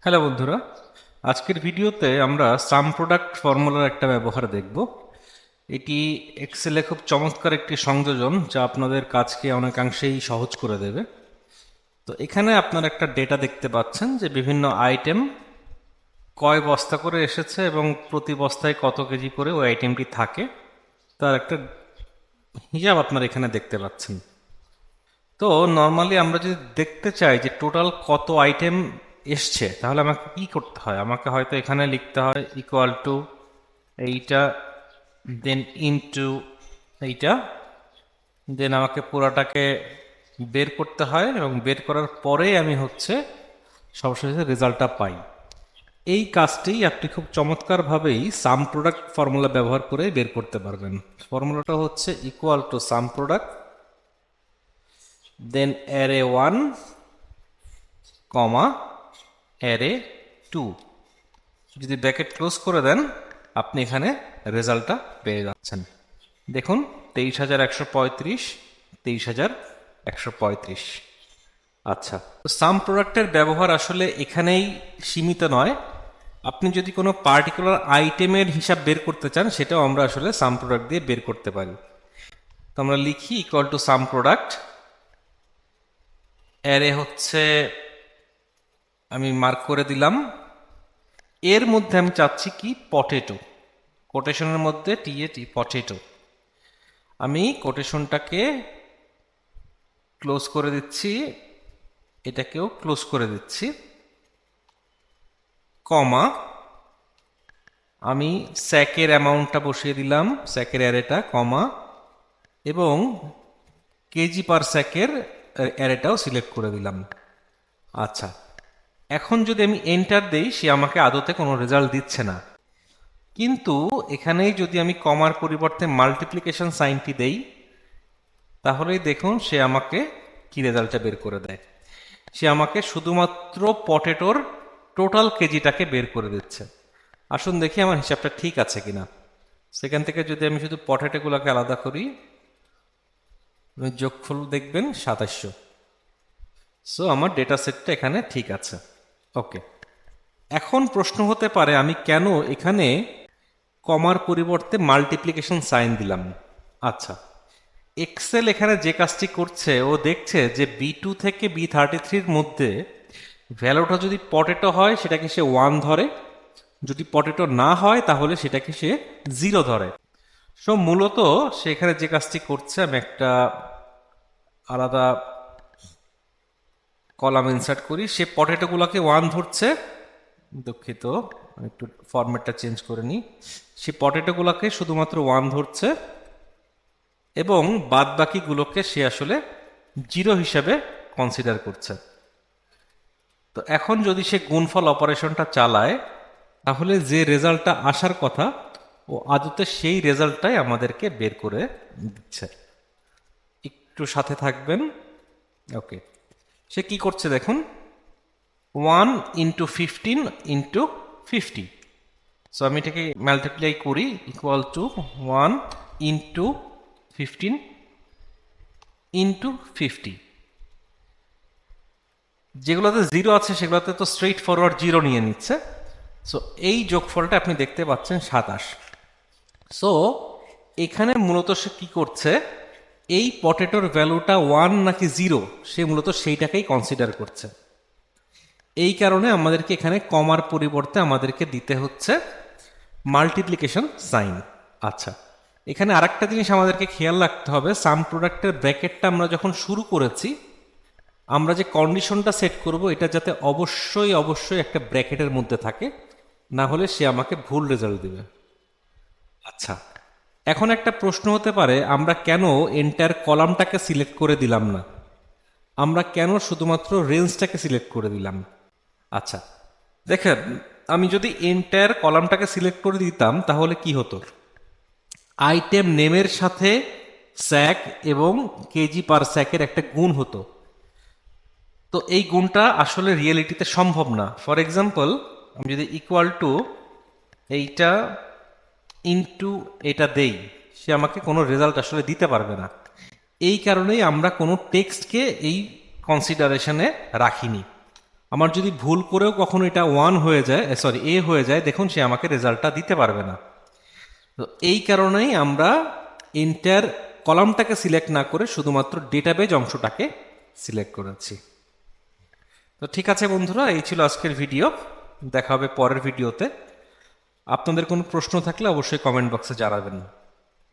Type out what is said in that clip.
Hello বন্ধুরা, আজকের ভিডিওতে আমরা সাম প্রোডাক্ট ফর্মুলার একটা ব্যবহার দেখব। এটি এক্সেলে খুব চমৎকার একটি সংযোজন যা আপনাদের কাজকে অনেকাংশেই সহজ করে দেবে। তো এখানে আপনারা একটা ডেটা দেখতে পাচ্ছেন যে বিভিন্ন আইটেম কয় বস্তা করে এসেছে এবং প্রতি বস্তায় কত কেজি করে ওই আইটেমটি থাকে তার একটা হিসাব আপনারা এখানে দেখতে পাচ্ছেন। তো নর্মালি আমরা যদি দেখতে চাই যে টোটাল কত আইটেম এসছে, তাহলে আমাকে কি করতে হয়? আমাকে হয়তো এখানে লিখতে হয় ইকুয়াল টু এইটা, দেন ইনটু এইটা, দেন আমাকে পুরাটাকে বের করতে হয় এবং বের করার পরে আমি সবশেষে রেজাল্টটা পাই। এই কাজটি আপনি খুব চমৎকারভাবেই সাম প্রোডাক্ট ফর্মুলা ব্যবহার করে বের করতে পারবেন। ফর্মুলাটা হচ্ছে equal to sum product then array 1 কমা অ্যারে 2। যদি ব্র্যাকেট ক্লোজ করে দেন আপনি এখানে রেজাল্টটা পেয়ে যাচ্ছেন। দেখুন 23,135, 23,135। আচ্ছা, তো সাম প্রোডাক্টের ব্যবহার আসলে এখানেই সীমিত নয়। আপনি যদি কোনো পার্টিকুলার আইটেমের হিসাব বের করতে চান, সেটাও আমরা আসলে সাম প্রোডাক্ট দিয়ে বের করতে পারি। তো আমরা লিখি equal to sum product, array আমি মার্ক করে দিলাম। এর মধ্যে আমি চাচ্ছি কি পটেটো, কোটেশনের মধ্যে টি পটেটো। আমি কোটেশনটাকে ক্লোজ করে দিচ্ছি, এটাকেও ক্লোজ করে দিচ্ছি, কমা আমি স্যাকের অ্যামাউন্টটা বসিয়ে দিলাম, স্যাকের অ্যারেটা, কমা, এবং কেজি পার স্যাকের অ্যারেটাও সিলেক্ট করে দিলাম। আচ্ছা, এখন যদি আমি এন্টার দেই সে আমাকে আদতে কোনো রেজাল্ট দিচ্ছে না, কিন্তু এখানেই যদি আমি কমার পরিবর্তে মাল্টিপ্লিকেশন সাইনটি দেই তাহলেই দেখুন সে আমাকে কি রেজাল্টটা বের করে দেয়। সে আমাকে শুধুমাত্র পটেটোর টোটাল কেজিটাকে বের করে দিচ্ছে। আসুন দেখি আমার হিসাবটা ঠিক আছে কিনা। সেখান থেকে যদি আমি শুধু পটেটোগুলোকে আলাদা করি, যোগফল দেখবেন 2700। সো আমার ডেটা সেটটা এখানে ঠিক আছে। ওকে, এখন প্রশ্ন হতে পারে আমি কেন এখানে কমার পরিবর্তে মাল্টিপ্লিকেশন সাইন দিলাম। আচ্ছা, এক্সেল এখানে যে কাজটি করছে, ও দেখছে যে B2 থেকে B33-র মধ্যে ভ্যালুটা যদি পটেটো হয় সেটাকে সে 1 ধরে, যদি পটেটো না হয় তাহলে সেটাকে সে 0 ধরে। সো মূলত সে এখানে যে কাজটি করছে, আমি একটা আলাদা কলাম ইনসার্ট করি, সে পটেটোগুলোকে 1 ধরছে, দুঃখিত একটু ফরম্যাটটা চেঞ্জ করে নিই, সে পটেটোগুলোকে শুধুমাত্র 1 ধরছে এবং বাদ বাকিগুলোকে সে আসলে 0 হিসাবে কনসিডার করছে। তো এখন যদি সে গুণফল অপারেশনটা চালায় তাহলে যে রেজাল্টটা আসার কথা ও আদতে সেই রেজাল্টটাই আমাদেরকে বের করে দিচ্ছে। একটু সাথে থাকবেন। ওকে, সে কি করছে দেখুন, 1 ইন্টু 15 ইন্টু 50। সো আমি এটাকে মাল্টিপ্লাই করি, ইকুয়াল টু 1 ইন্টু 15 ইন্টু 50। যেগুলোতে 0 আছে সেগুলোতে তো স্ট্রেইট ফরওয়ার্ড 0 নিয়ে নিচ্ছে। সো এই যোগফলটা আপনি দেখতে পাচ্ছেন 27। সো এখানে মূলত সে কি করছে, এই পটেটোর ভ্যালুটা 1 নাকি 0 সে মূলত সেইটাকেই কনসিডার করছে। এই কারণে আমাদেরকে এখানে কমার পরিবর্তে আমাদেরকে দিতে হচ্ছে মাল্টিপ্লিকেশন সাইন। আচ্ছা, এখানে আরেকটা জিনিস আমাদেরকে খেয়াল রাখতে হবে, সাম প্রোডাক্টের ব্র্যাকেটটা আমরা যখন শুরু করেছি, আমরা যে কন্ডিশনটা সেট করব এটা যাতে অবশ্যই একটা ব্র্যাকেটের মধ্যে থাকে, না হলে সে আমাকে ভুল রেজাল্ট দেবে। আচ্ছা, এখন একটা প্রশ্ন হতে পারে, আমরা কেন এন্টার কলামটাকে সিলেক্ট করে দিলাম না, আমরা কেন শুধুমাত্র রেঞ্জটাকে সিলেক্ট করে দিলাম? আচ্ছা দেখেন, আমি যদি এন্টায়ার কলামটাকে সিলেক্ট করে দিতাম তাহলে কি হতো, আইটেম নেমের সাথে স্যাক এবং কেজি পার স্যাকের একটা গুণ হতো। তো এই গুণটা আসলে রিয়েলিটিতে সম্ভব না। ফর এক্সাম্পল, আমি যদি ইকুয়াল টু এইটা ইনটু এটা দেই, সে আমাকে কোনো রেজাল্ট আসলে দিতে পারবে না। এই কারণেই আমরা কোনো টেক্সটকে এই কনসিডারেশনে রাখিনি। আমার যদি ভুল করেও কখনো এটা 1 হয়ে যায়, সরি এ হয়ে যায়, দেখুন সে আমাকে রেজাল্টটা দিতে পারবে না। তো এই কারণেই আমরা এন্টার কলামটাকে সিলেক্ট না করে শুধুমাত্র ডেটাবেজ অংশটাকে সিলেক্ট করেছি। তো ঠিক আছে বন্ধুরা, এই ছিল আজকের ভিডিও। দেখা হবে পরের ভিডিওতে। আপনাদের কোনো প্রশ্ন থাকলে অবশ্যই কমেন্ট বক্সে জানাবেন।